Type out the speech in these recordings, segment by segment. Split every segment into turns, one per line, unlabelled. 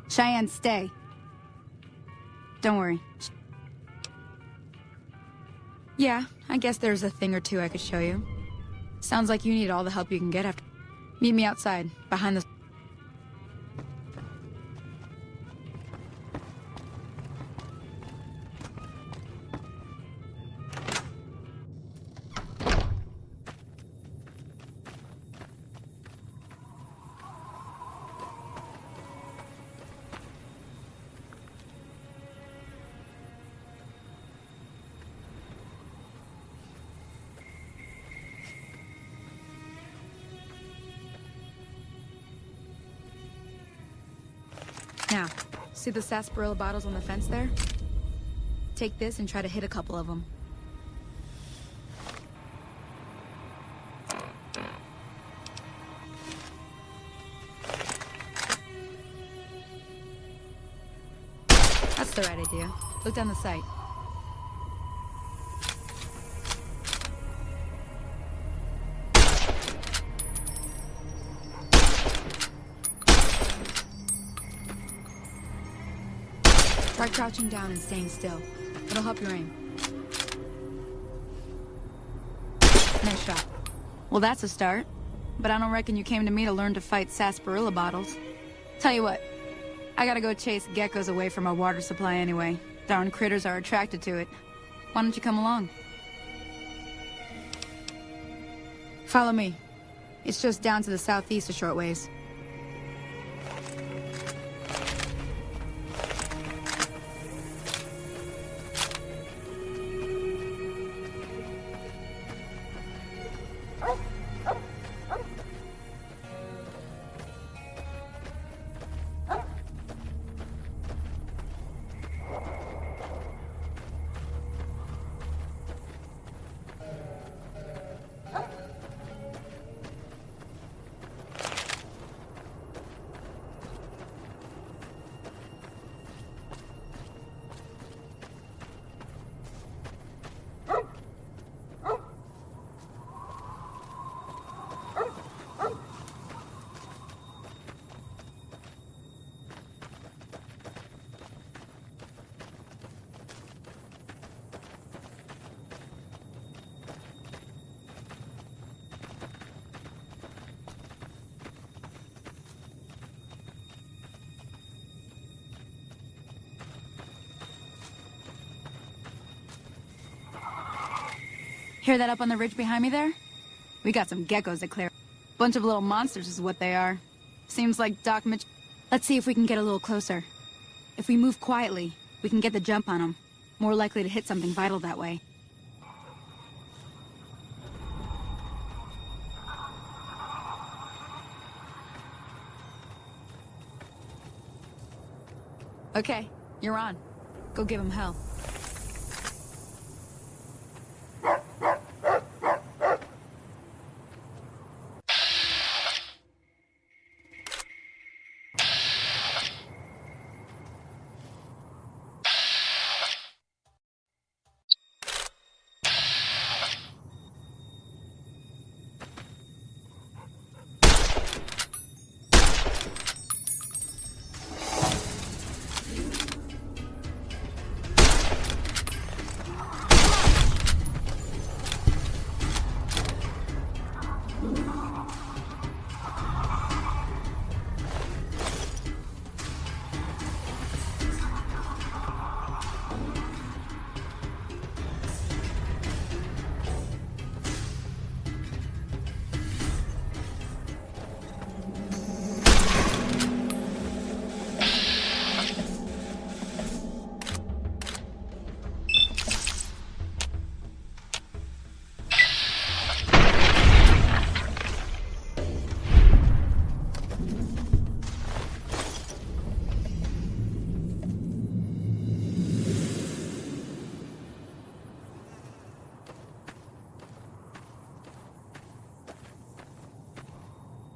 Cheyenne, stay. Don't worry. Yeah, I guess there's a thing or two I could show you. Sounds like you need all the help you can get after. Meet me outside, behind the... Now, see the sarsaparilla bottles on the fence there? Take this and try to hit a couple of them. That's the right idea. Look down the sight. Try crouching down and staying still. It'll help your aim. Nice shot. Well, that's a start. But I don't reckon you came to me to learn to fight sarsaparilla bottles. Tell you what, I gotta go chase geckos away from our water supply anyway. Darn critters are attracted to it. Why don't you come along? Follow me. It's just down to the southeast a short ways. Hear that up on the ridge behind me there? We got some geckos to clear. Bunch of little monsters is what they are. Seems like Doc Mitch... Let's see if we can get a little closer. If we move quietly, we can get the jump on them. More likely to hit something vital that way. Okay, you're on. Go give him hell.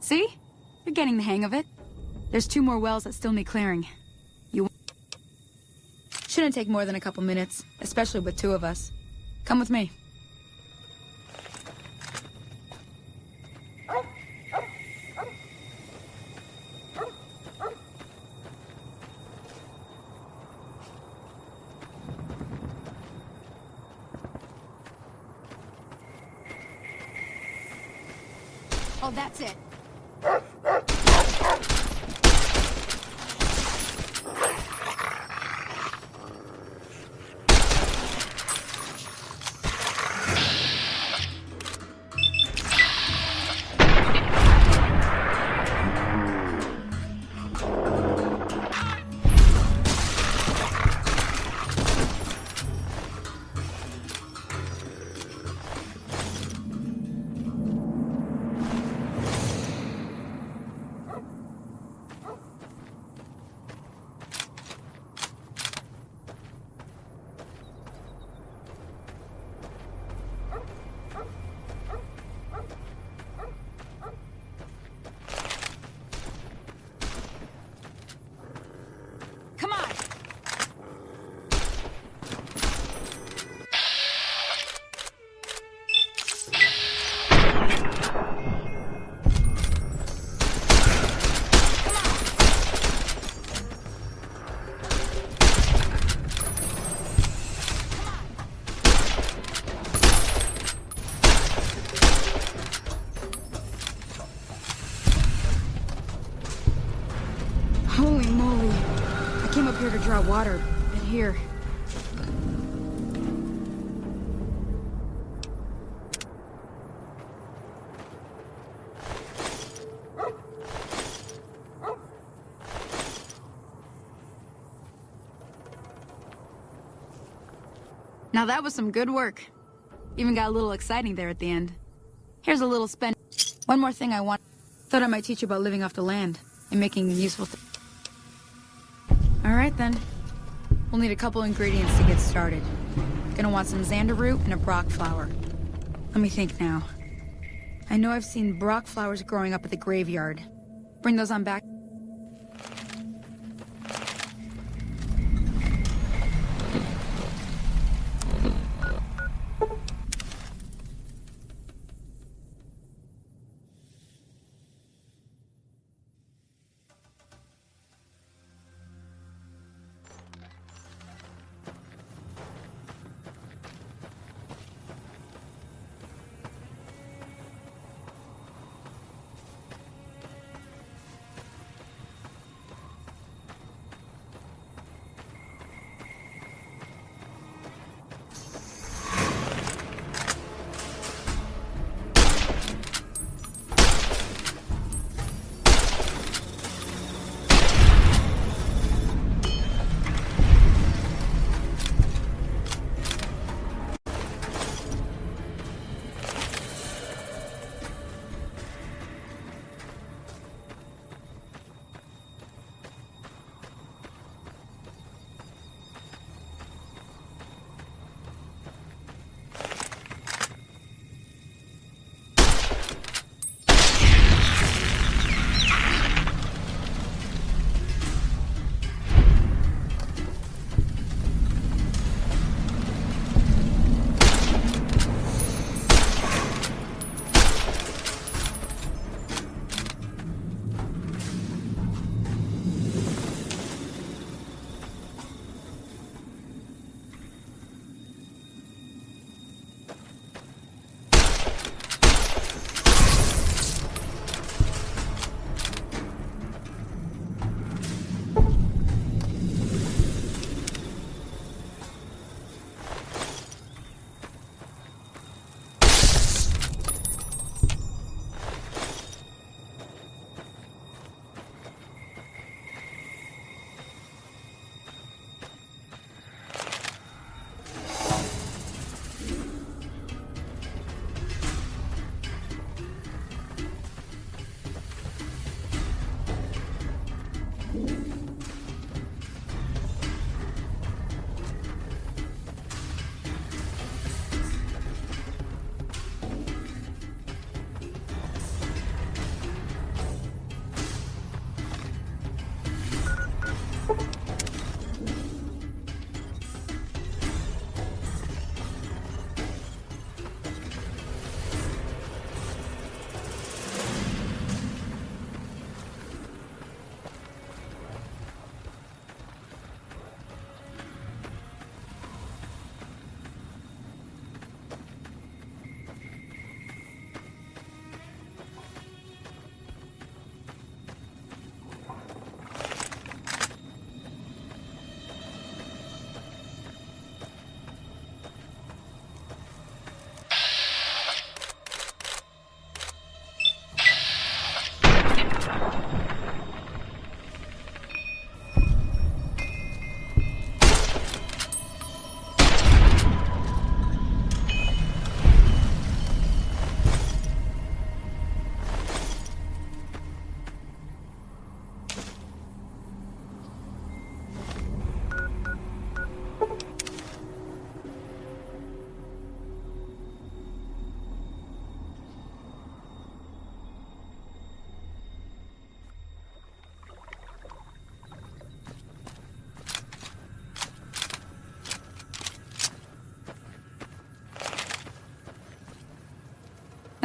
See? You're getting the hang of it. There's 2 more wells that still need clearing. Shouldn't take more than a couple minutes, especially with 2 of us. Come with me. Oh, that's it. Come on! Holy moly. I came up here to draw water, and here. Now that was some good work. Even got a little exciting there at the end. Here's a little spend. One more thing I want. Thought I might teach you about living off the land and making useful things. All right, then. We'll need a couple ingredients to get started. Gonna want some xander root and a brock flower. Let me think now. I know I've seen brock flowers growing up at the graveyard. Bring those on back.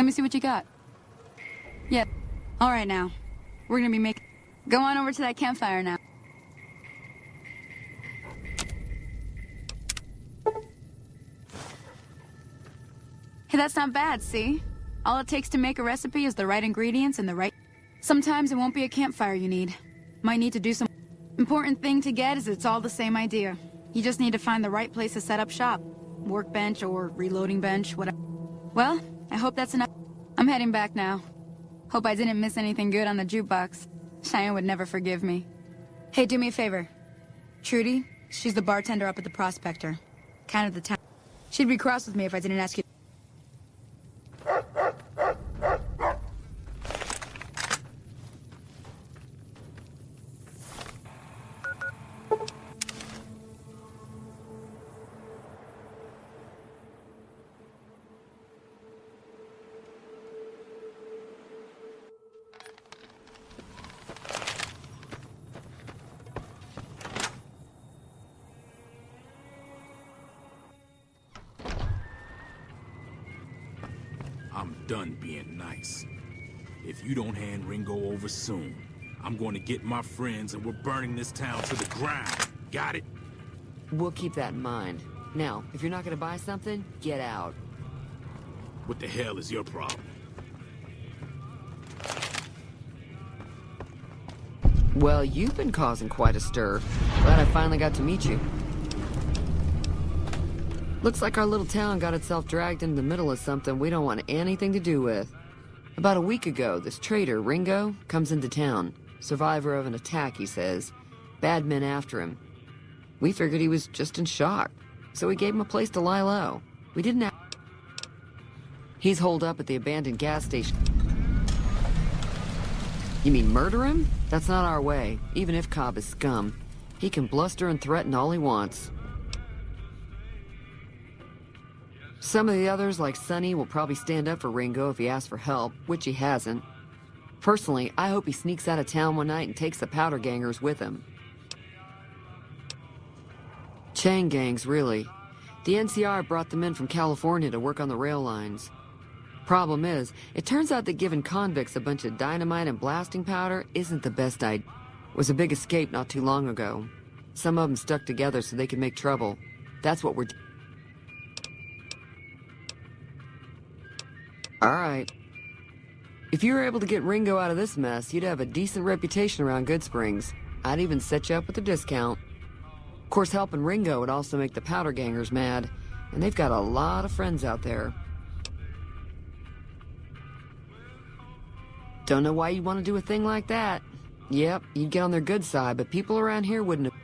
Let me see what you got. Yep. All right now. We're gonna be making... Go on over to that campfire now. Hey, that's not bad, see? All it takes to make a recipe is the right ingredients and the right... Sometimes it won't be a campfire you need. Might need to do some... Important thing to get is it's all the same idea. You just need to find the right place to set up shop. Workbench or reloading bench, whatever. Well, I hope that's enough. I'm heading back now. Hope I didn't miss anything good on the jukebox. Cheyenne would never forgive me. Hey, do me a favor. Trudy, she's the bartender up at the Prospector. Kind of the town. She'd be cross with me if I didn't ask you.
I'm done being nice. If you don't hand Ringo over soon, I'm going to get my friends and we're burning this town to the ground. Got it?
We'll keep that in mind. Now, if you're not gonna buy something, get out.
What the hell is your problem?
Well, you've been causing quite a stir. Glad I finally got to meet you. Looks like our little town got itself dragged into the middle of something we don't want anything to do with. About a week ago, this traitor, Ringo, comes into town. Survivor of an attack, he says. Bad men after him. We figured he was just in shock, so we gave him a place to lie low. We didn't have... He's holed up at the abandoned gas station. You mean murder him? That's not our way, even if Cobb is scum. He can bluster and threaten all he wants. Some of the others, like Sonny, will probably stand up for Ringo if he asks for help, which he hasn't. Personally, I hope he sneaks out of town one night and takes the powder gangers with him. Chain gangs, really. The NCR brought them in from California to work on the rail lines. Problem is, it turns out that giving convicts a bunch of dynamite and blasting powder isn't the best idea. It was a big escape not too long ago. Some of them stuck together so they could make trouble. That's what we're... Alright. If you were able to get Ringo out of this mess, you'd have a decent reputation around Good Springs. I'd even set you up with a discount. Of course, helping Ringo would also make the powder gangers mad, and they've got a lot of friends out there. Don't know why you'd want to do a thing like that. Yep, you'd get on their good side, but people around here wouldn't have...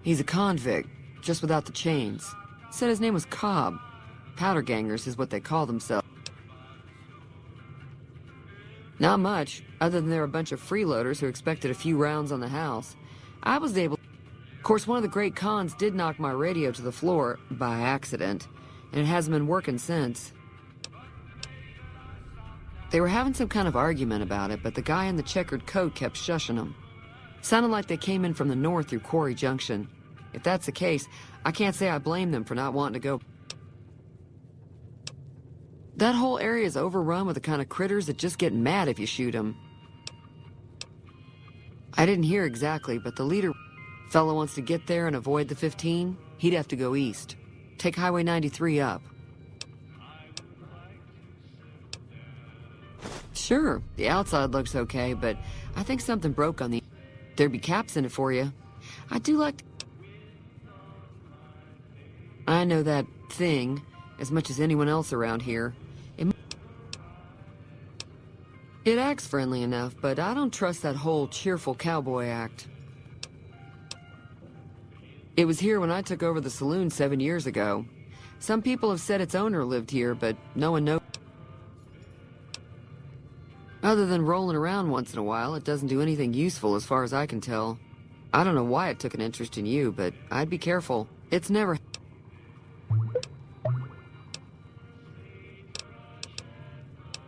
He's a convict, just without the chains. Said his name was Cobb. Powder gangers is what they call themselves. Not much, other than they're a bunch of freeloaders who expected a few rounds on the house. I was able... Of course, one of the great cons did knock my radio to the floor, by accident, and it hasn't been working since. They were having some kind of argument about it, but the guy in the checkered coat kept shushing them. Sounded like they came in from the north through Quarry Junction. If that's the case, I can't say I blame them for not wanting to go. That whole area is overrun with the kind of critters that just get mad if you shoot them. I didn't hear exactly, but the leader... Fellow wants to get there and avoid the 15, he'd have to go east. Take Highway 93 up. Sure, the outside looks okay, but I think something broke on the... There'd be caps in it for you. I do like to... I know that thing as much as anyone else around here. It acts friendly enough, but I don't trust that whole cheerful cowboy act. It was here when I took over the saloon 7 years ago. Some people have said its owner lived here, but no one knows. Other than rolling around once in a while, it doesn't do anything useful as far as I can tell. I don't know why it took an interest in you, but I'd be careful. It's never...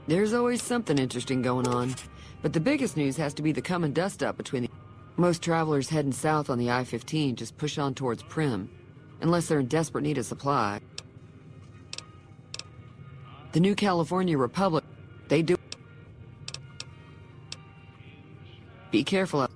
There's always something interesting going on, but the biggest news has to be the coming dust-up between the... Most travelers heading south on the I-15 just push on towards Prim, unless they're in desperate need of supply. The new California Republic, they do. Be careful out.